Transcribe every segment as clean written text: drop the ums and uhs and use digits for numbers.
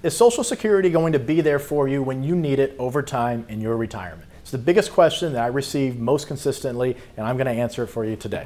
Is Social Security going to be there for you when you need it over time in your retirement? It's the biggest question that I receive most consistently, and I'm going to answer it for you today.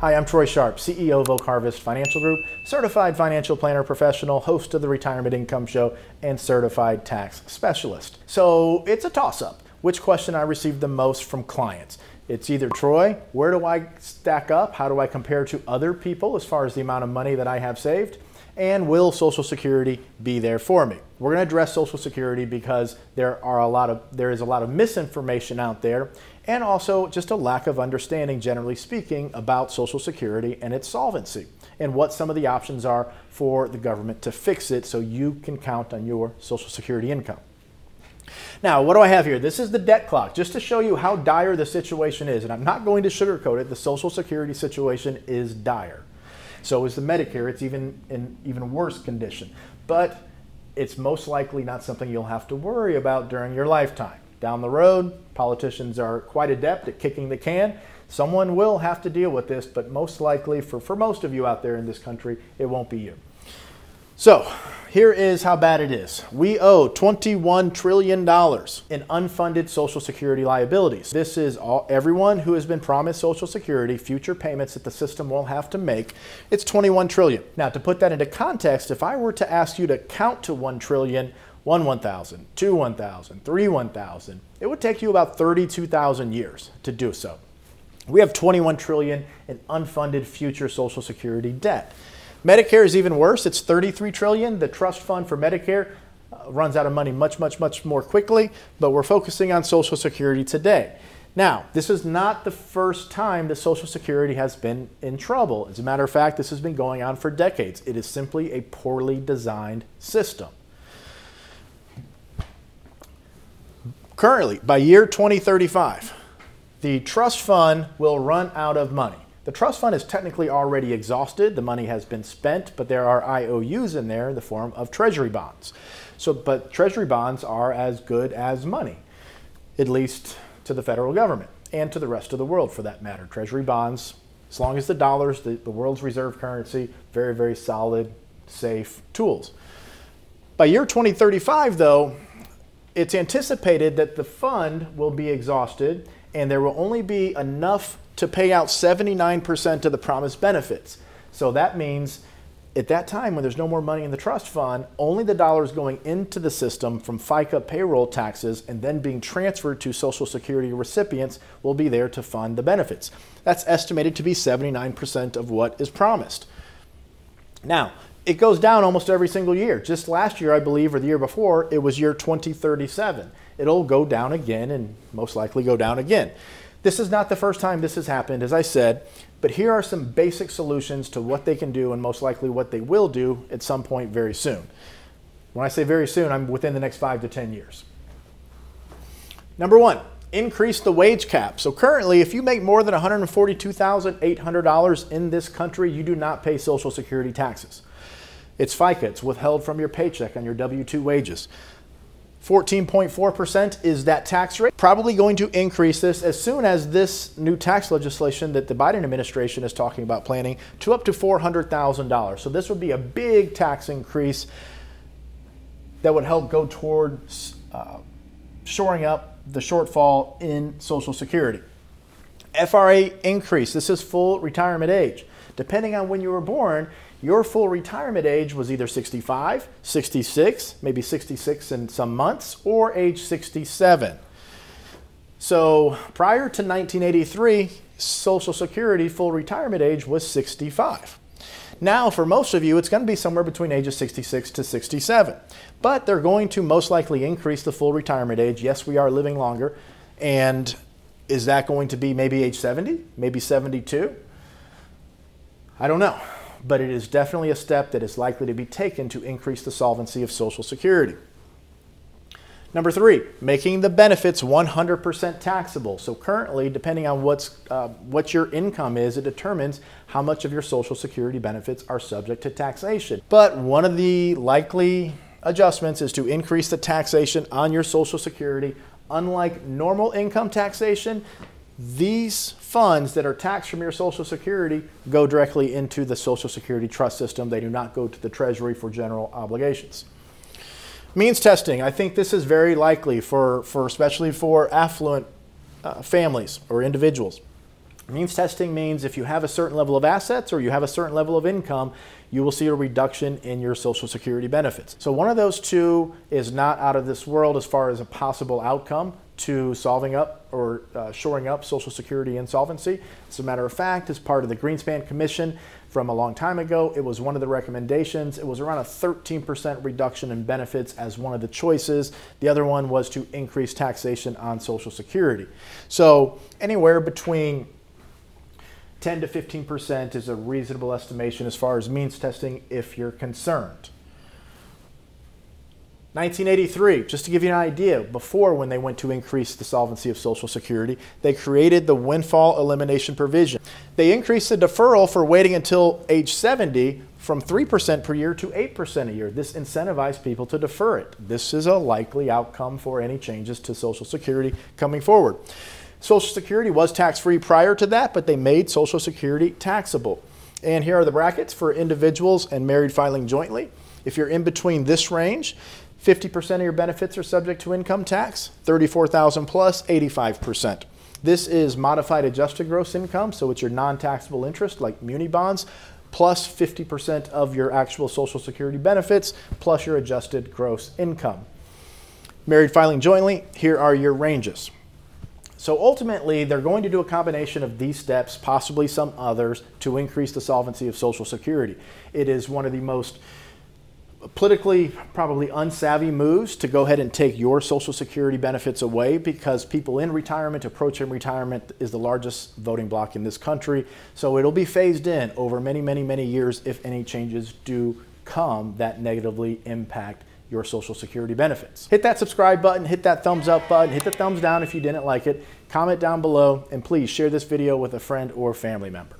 Hi, I'm Troy Sharpe, CEO of Oak Harvest Financial Group, certified financial planner professional, host of the Retirement Income Show, and certified tax specialist. So it's a toss-up. Which question I receive the most from clients? It's either, Troy, where do I stack up? How do I compare to other people as far as the amount of money that I have saved? And will Social Security be there for me? We're going to address Social Security because there is a lot of misinformation out there, and also just a lack of understanding, generally speaking, about Social Security and its solvency, and what some of the options are for the government to fix it so you can count on your Social Security income. Now, what do I have here? This is the debt clock, just to show you how dire the situation is, and I'm not going to sugarcoat it. The Social Security situation is dire. So is the Medicare. It's even in even worse condition. But it's most likely not something you'll have to worry about during your lifetime. Down the road, politicians are quite adept at kicking the can. Someone will have to deal with this, but most likely, for most of you out there in this country, it won't be you. So here is how bad it is. We owe $21 trillion in unfunded Social Security liabilities. This is everyone who has been promised Social Security, future payments that the system will have to make. It's $21 trillion. Now, to put that into context, if I were to ask you to count to $1 trillion, 1,000, 2, 1,000, 3, 1,000, it would take you about 32,000 years to do so. We have $21 trillion in unfunded future Social Security debt. Medicare is even worse. It's $33 trillion. The trust fund for Medicare runs out of money much more quickly, but we're focusing on Social Security today. Now, this is not the first time that Social Security has been in trouble. As a matter of fact, this has been going on for decades. It is simply a poorly designed system. Currently, by year 2035, the trust fund will run out of money. The trust fund is technically already exhausted. The money has been spent, but there are IOUs in there in the form of treasury bonds. But treasury bonds are as good as money, at least to the federal government and to the rest of the world for that matter. Treasury bonds, as long as the dollar's the world's reserve currency, very, very solid, safe tools. By year 2035, though, it's anticipated that the fund will be exhausted and there will only be enough to pay out 79% of the promised benefits. So that means at that time when there's no more money in the trust fund, only the dollars going into the system from FICA payroll taxes and then being transferred to Social Security recipients will be there to fund the benefits. That's estimated to be 79% of what is promised. Now, it goes down almost every single year. Just last year, I believe, or the year before, it was year 2037. It'll go down again and most likely go down again. This is not the first time this has happened, as I said, but here are some basic solutions to what they can do and most likely what they will do at some point very soon. When I say very soon, I'm within the next 5 to 10 years. Number one, increase the wage cap. So currently, if you make more than $142,800 in this country, you do not pay Social Security taxes. It's FICA. It's withheld from your paycheck on your W-2 wages. 14.4% is that tax rate. Probably going to increase this as soon as this new tax legislation that the Biden administration is talking about planning to up to $400,000. So this would be a big tax increase that would help go toward shoring up the shortfall in Social Security. FRA increase. This is full retirement age. Depending on when you were born, your full retirement age was either 65, 66, maybe 66 in some months, or age 67. So prior to 1983, Social Security full retirement age was 65. Now, for most of you, it's going to be somewhere between ages 66 to 67. But they're going to most likely increase the full retirement age. Yes, we are living longer. And is that going to be maybe age 70, maybe 72? I don't know. But it is definitely a step that is likely to be taken to increase the solvency of Social Security. Number three, making the benefits 100% taxable. So currently, depending on what your income is, it determines how much of your Social Security benefits are subject to taxation. But one of the likely adjustments is to increase the taxation on your Social Security. Unlike normal income taxation, these funds that are taxed from your Social Security go directly into the Social Security trust system. They do not go to the Treasury for general obligations. Means testing. I think this is very likely for especially for affluent families or individuals. Means testing means if you have a certain level of assets or you have a certain level of income, you will see a reduction in your Social Security benefits. So one of those two is not out of this world as far as a possible outcome to solving up or shoring up Social Security insolvency. As a matter of fact, as part of the Greenspan Commission from a long time ago, it was one of the recommendations. It was around a 13% reduction in benefits as one of the choices. The other one was to increase taxation on Social Security. So anywhere between 10 to 15% is a reasonable estimation as far as means testing if you're concerned. 1983, just to give you an idea, before when they went to increase the solvency of Social Security, they created the windfall elimination provision. They increased the deferral for waiting until age 70 from 3% per year to 8% a year. This incentivized people to defer it. This is a likely outcome for any changes to Social Security coming forward. Social Security was tax-free prior to that, but they made Social Security taxable. And here are the brackets for individuals and married filing jointly. If you're in between this range, 50% of your benefits are subject to income tax, 34,000 plus, 85%. This is modified adjusted gross income, so it's your non-taxable interest like muni bonds, plus 50% of your actual Social Security benefits, plus your adjusted gross income. Married filing jointly, here are your ranges. So ultimately, they're going to do a combination of these steps, possibly some others, to increase the solvency of Social Security. It is one of the most politically probably unsavvy moves to go ahead and take your Social Security benefits away, because people in retirement, approaching retirement, is the largest voting bloc in this country. So it'll be phased in over many, many, many years if any changes do come that negatively impact your Social Security benefits. Hit that subscribe button, hit that thumbs up button, hit the thumbs down if you didn't like it, comment down below, and please share this video with a friend or family member.